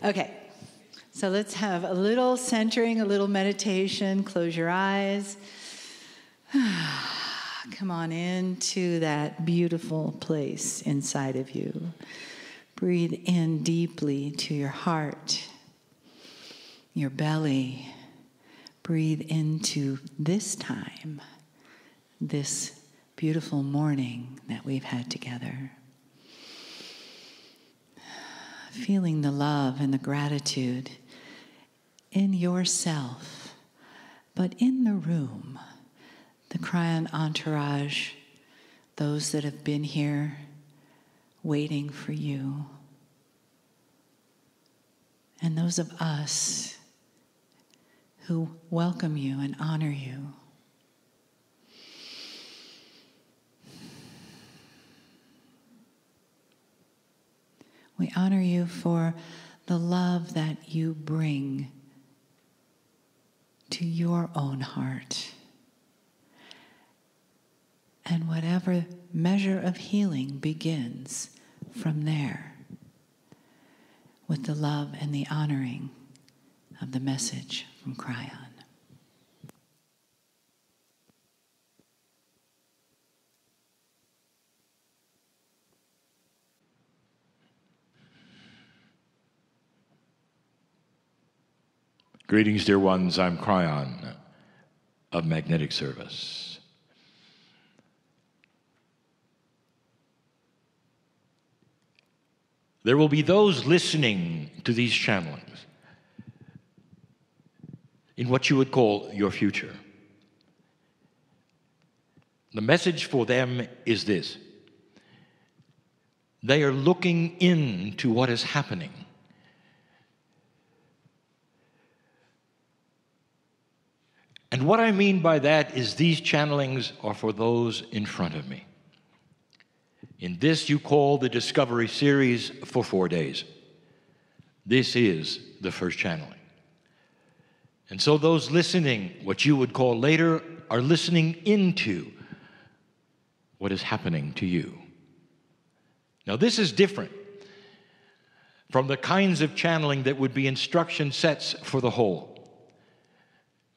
Okay, so let's have a little centering, a little meditation. Close your eyes. Come on into that beautiful place inside of you. Breathe in deeply to your heart, your belly. Breathe into this time, this beautiful morning that we've had together. Feeling the love and the gratitude in yourself, but in the room, the Kryon entourage, those that have been here waiting for you, and those of us who welcome you and honor you. We honor you for the love that you bring to your own heart. And whatever measure of healing begins from there, with the love and the honoring of the message from Kryon. Greetings, dear ones. I'm Kryon of Magnetic Service. There will be those listening to these channelings in what you would call your future. The message for them is this: they are looking into what is happening. And what I mean by that is these channelings are for those in front of me. In this you call the Discovery Series for 4 days. This is the first channeling. And so those listening, what you would call later, are listening into what is happening to you. Now this is different from the kinds of channeling that would be instruction sets for the whole.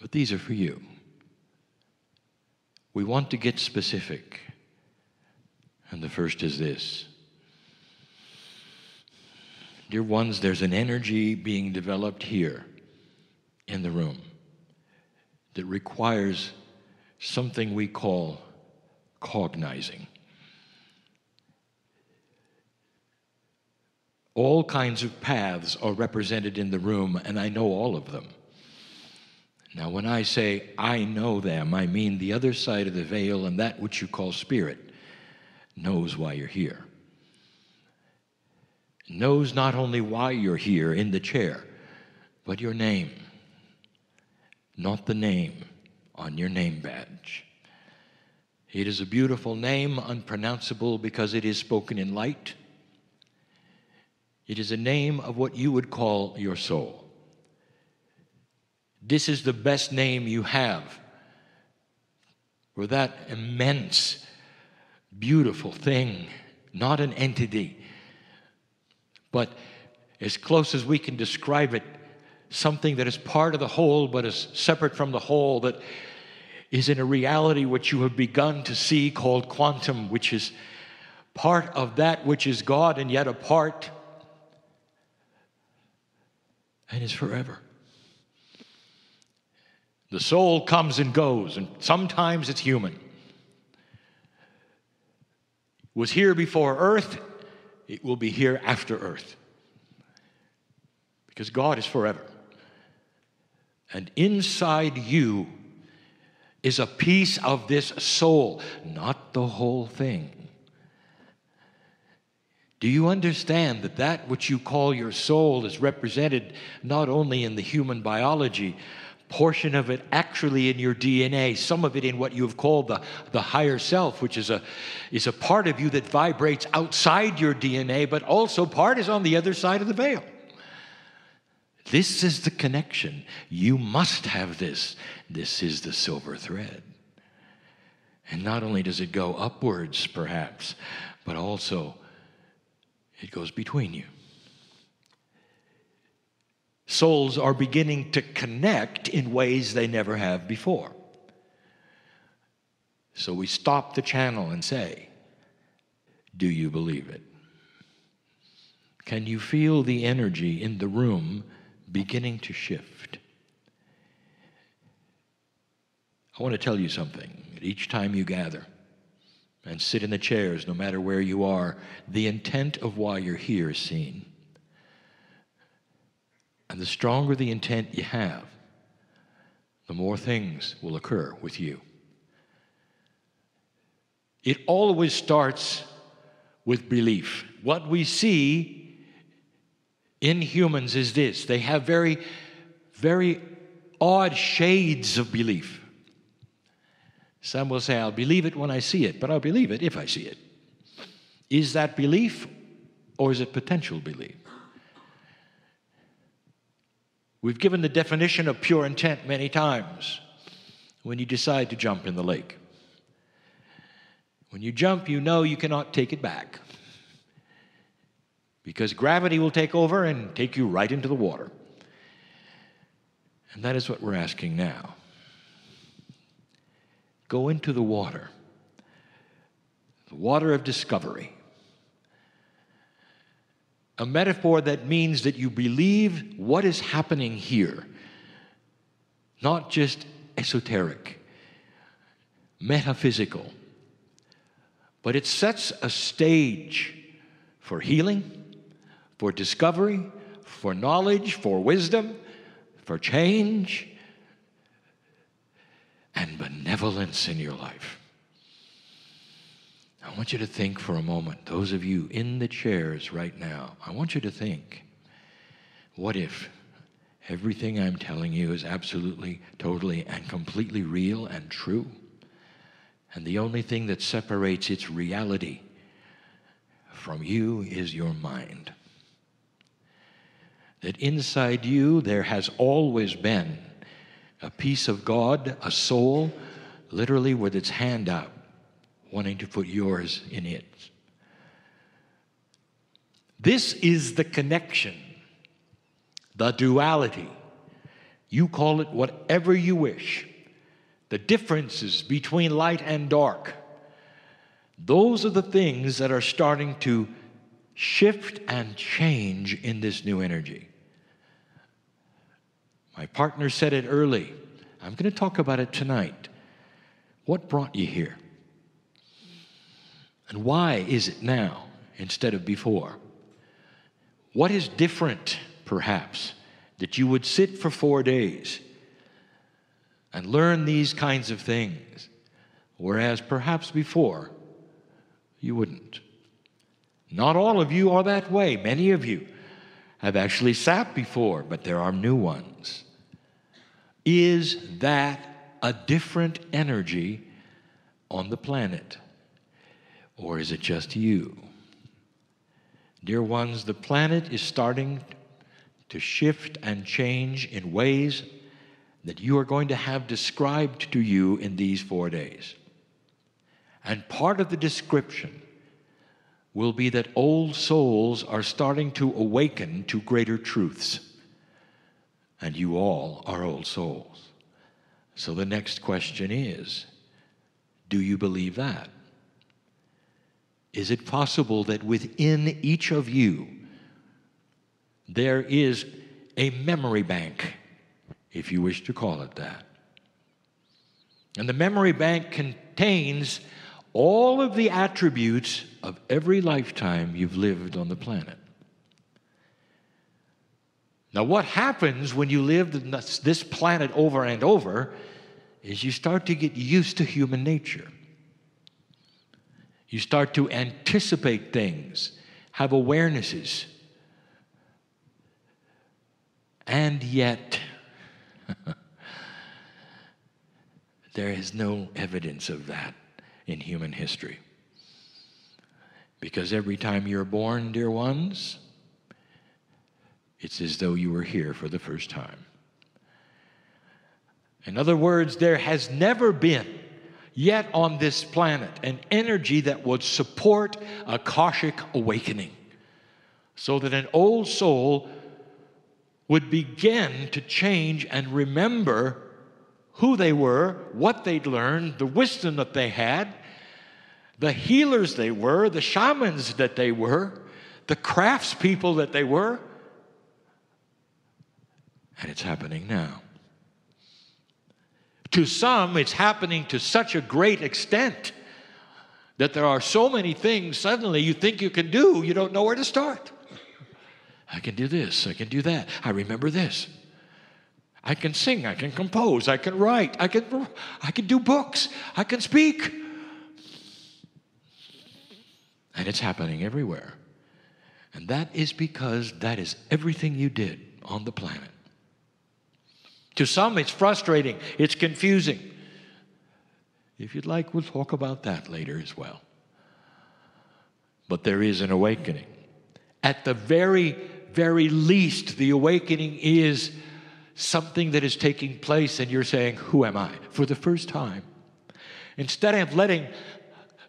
But these are for you. We want to get specific. And the first is this. Dear ones, there's an energy being developed here in the room that requires something we call cognizing. All kinds of paths are represented in the room, and I know all of them. Now, when I say I know them, I mean the other side of the veil, and that which you call spirit knows why you're here. Knows not only why you're here in the chair, but your name, not the name on your name badge. It is a beautiful name, unpronounceable because it is spoken in light. It is a name of what you would call your soul. This is the best name you have for that immense, beautiful thing, not an entity, but as close as we can describe it, something that is part of the whole but is separate from the whole, that is in a reality which you have begun to see called quantum, which is part of that which is God and yet a part and is forever. The soul comes and goes, and sometimes it's human. It was here before earth, it will be here after earth. Because God is forever. And inside you is a piece of this soul, not the whole thing. Do you understand that that which you call your soul is represented not only in the human biology, portion of it actually in your DNA, some of it in what you've called the higher self, which is a part of you that vibrates outside your DNA, but also part is on the other side of the veil. This is the connection. You must have this. This is the silver thread. And not only does it go upwards, perhaps, but also it goes between you. souls are beginning to connect in ways they never have before. So we stop the channel and say, do you believe it? Can you feel the energy in the room beginning to shift? I want to tell you something. Each time you gather and sit in the chairs, no matter where you are, the intent of why you're here is seen. And the stronger the intent you have, the more things will occur with you. It always starts with belief. What we see in humans is this: they have very, very odd shades of belief. Some will say, I'll believe it when I see it, but I'll believe it if I see it. Is that belief or is it potential belief? We've given the definition of pure intent many times when you decide to jump in the lake. When you jump, you know you cannot take it back, because gravity will take over and take you right into the water. And that is what we're asking now. Go into the water of discovery. A metaphor that means that you believe what is happening here, not just esoteric, metaphysical, but it sets a stage for healing, for discovery, for knowledge, for wisdom, for change, and benevolence in your life. I want you to think for a moment, those of you in the chairs right now, I want you to think, what if everything I'm telling you is absolutely, totally, and completely real and true? And the only thing that separates its reality from you is your mind. That inside you there has always been a piece of God, a soul, literally with its hand out, wanting to put yours in it. This is the connection, the duality. You call it whatever you wish. The differences between light and dark. Those are the things that are starting to shift and change in this new energy. My partner said it early. I'm going to talk about it tonight. What brought you here? And why is it now instead of before? What is different, perhaps, that you would sit for 4 days and learn these kinds of things, whereas perhaps before you wouldn't? Not all of you are that way. Many of you have actually sat before, but there are new ones. Is that a different energy on the planet? Or is it just you? Dear ones, the planet is starting to shift and change in ways that you are going to have described to you in these 4 days. And part of the description will be that old souls are starting to awaken to greater truths. And you all are old souls. So the next question is, do you believe that? Is it possible that within each of you there is a memory bank, if you wish to call it that? And the memory bank contains all of the attributes of every lifetime you've lived on the planet. Now, what happens when you live this planet over and over is you start to get used to human nature. You start to anticipate things, have awarenesses. And yet, there is no evidence of that in human history. Because every time you're born, dear ones, it's as though you were here for the first time. In other words, there has never been yet on this planet an energy that would support Akashic awakening, so that an old soul would begin to change and remember who they were, what they'd learned, the wisdom that they had, the healers they were, the shamans that they were, the craftspeople that they were. And it's happening now. To some, it's happening to such a great extent that there are so many things suddenly you think you can do, you don't know where to start. I can do this, I can do that, I remember this. I can sing, I can compose, I can write, I can do books, I can speak. And it's happening everywhere. And that is because that is everything you did on the planet. To some, it's frustrating, it's confusing. If you'd like, we'll talk about that later as well. But there is an awakening. At the very, very least, the awakening is something that is taking place and you're saying, who am I? For the first time. Instead of letting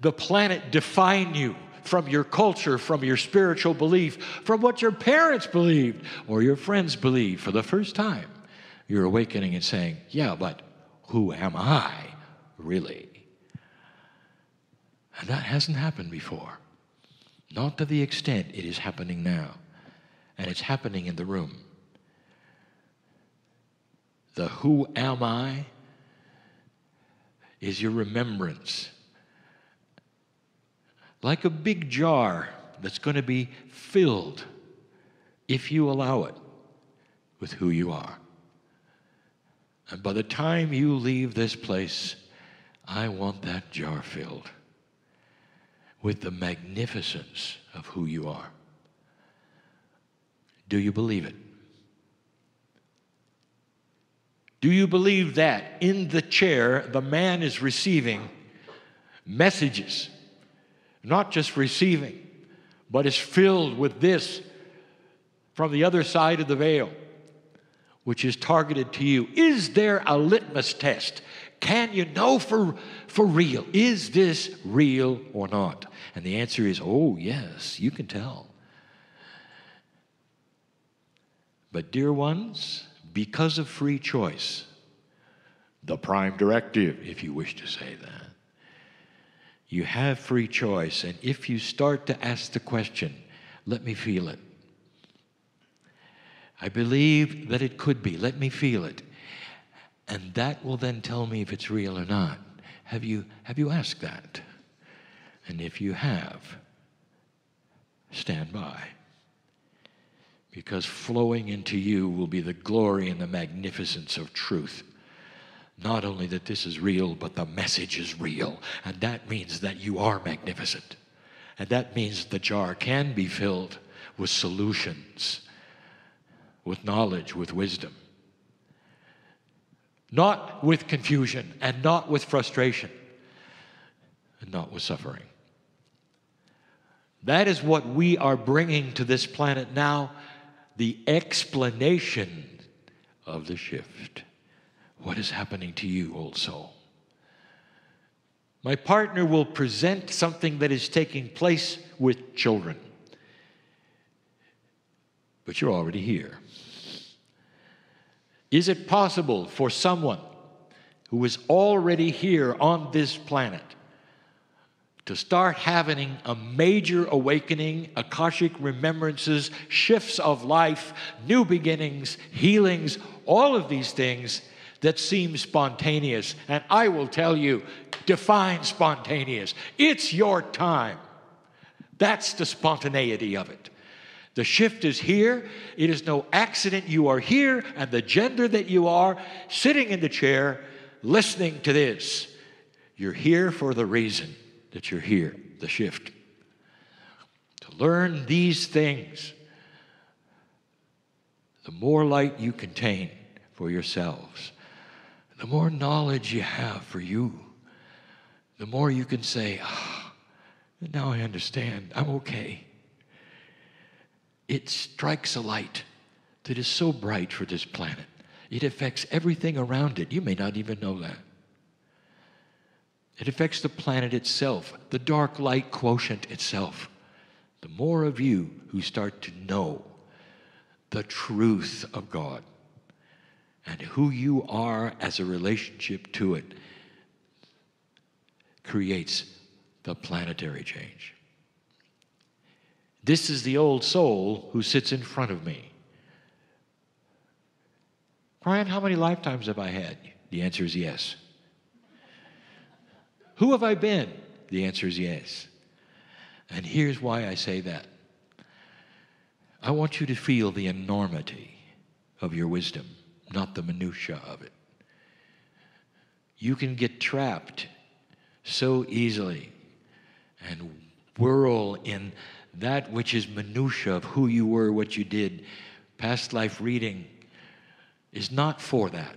the planet define you from your culture, from your spiritual belief, from what your parents believed or your friends believed, for the first time, you're awakening and saying, yeah, but who am I really? And that hasn't happened before. Not to the extent it is happening now. And it's happening in the room. The who am I is your remembrance. Like a big jar that's going to be filled, if you allow it, with who you are. And by the time you leave this place, I want that jar filled with the magnificence of who you are. Do you believe it? Do you believe that in the chair, the man is receiving messages? Not just receiving, but is filled with this from the other side of the veil, which is targeted to you. Is there a litmus test? Can you know for real? Is this real or not? And the answer is, oh, yes, you can tell. But dear ones, because of free choice, the prime directive, if you wish to say that, you have free choice. And if you start to ask the question, let me feel it. I believe that it could be. Let me feel it. And that will then tell me if it's real or not. Have you asked that? And if you have, stand by. Because flowing into you will be the glory and the magnificence of truth. Not only that this is real, but the message is real. And that means that you are magnificent. And that means the jar can be filled with solutions, with knowledge, with wisdom. Not with confusion, and not with frustration, and not with suffering. That is what we are bringing to this planet now, the explanation of the shift. What is happening to you, old soul? My partner will present something that is taking place with children. But you're already here. Is it possible for someone who is already here on this planet to start having a major awakening, Akashic remembrances, shifts of life, new beginnings, healings, all of these things that seem spontaneous? And I will tell you, define spontaneous. It's your time. That's the spontaneity of it. The shift is here. It is no accident you are here, and the gender that you are, sitting in the chair, listening to this. You're here for the reason that you're here, the shift. To learn these things, the more light you contain for yourselves, the more knowledge you have for you, the more you can say, now I understand, I'm okay. It strikes a light that is so bright for this planet. It affects everything around it. You may not even know that. It affects the planet itself, the dark light quotient itself. The more of you who start to know the truth of God and who you are as a relationship to it creates the planetary change. This is the old soul who sits in front of me. Kryon, how many lifetimes have I had? The answer is yes. Who have I been? The answer is yes. And here's why I say that. I want you to feel the enormity of your wisdom, not the minutia of it. You can get trapped so easily and whirl in that which is minutia of who you were, what you did. Past life reading is not for that.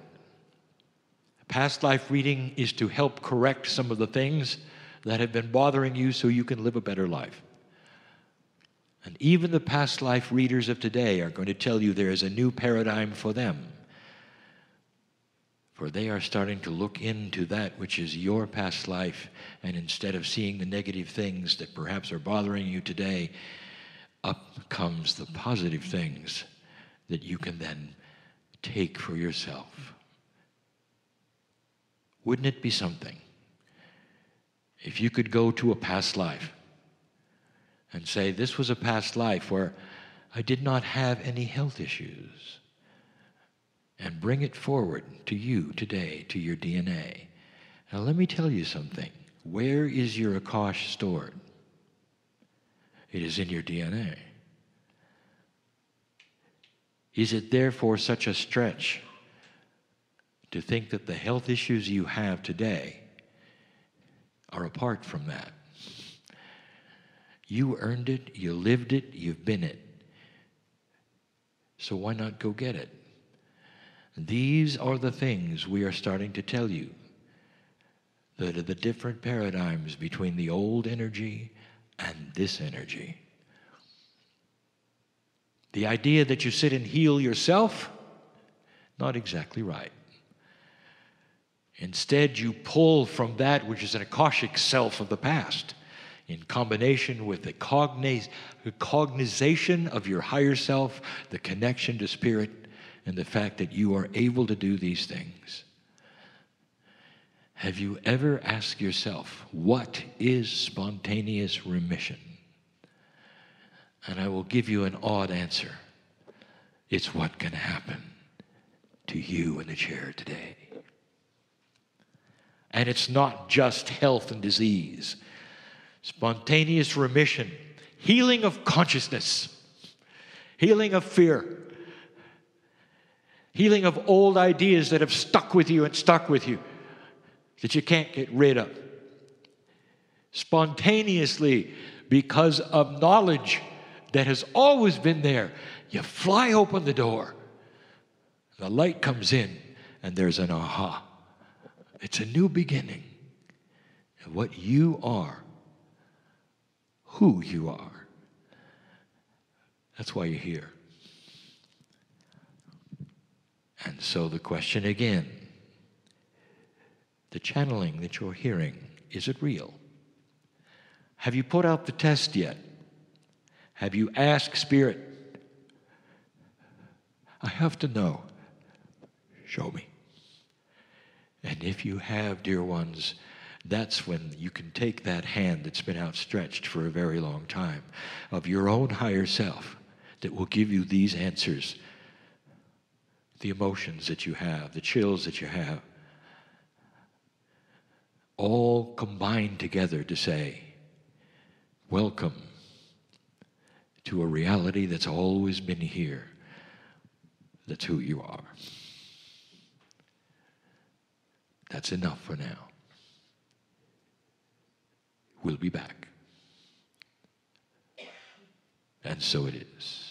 Past life reading is to help correct some of the things that have been bothering you so you can live a better life. And even the past life readers of today are going to tell you there is a new paradigm for them. For they are starting to look into that which is your past life, and instead of seeing the negative things that perhaps are bothering you today, up comes the positive things that you can then take for yourself. Wouldn't it be something if you could go to a past life and say, this was a past life where I did not have any health issues, and bring it forward to you today, to your DNA. Now let me tell you something. Where is your Akashic stored? It is in your DNA. Is it therefore such a stretch to think that the health issues you have today are apart from that? You earned it, you lived it, you've been it. So why not go get it? These are the things we are starting to tell you, that are the different paradigms between the old energy and this energy. The idea that you sit and heal yourself, not exactly right. Instead, you pull from that which is an Akashic self of the past, in combination with the cognization of your higher self, the connection to spirit, and the fact that you are able to do these things. Have you ever asked yourself, what is spontaneous remission? And I will give you an odd answer. It's what can happen to you in the chair today. And it's not just health and disease. Spontaneous remission, healing of consciousness, healing of fear, healing of old ideas that have stuck with you, that you can't get rid of. Spontaneously, because of knowledge that has always been there, you fly open the door, the light comes in, and there's an aha. It's a new beginning. And what you are, who you are, that's why you're here. And so the question again, the channeling that you're hearing, is it real? Have you put out the test yet? Have you asked Spirit, I have to know, show me. And if you have, dear ones, that's when you can take that hand that's been outstretched for a very long time of your own higher self that will give you these answers. The emotions that you have, the chills that you have, all combined together to say, welcome to a reality that's always been here. That's who you are. That's enough for now. We'll be back. And so it is.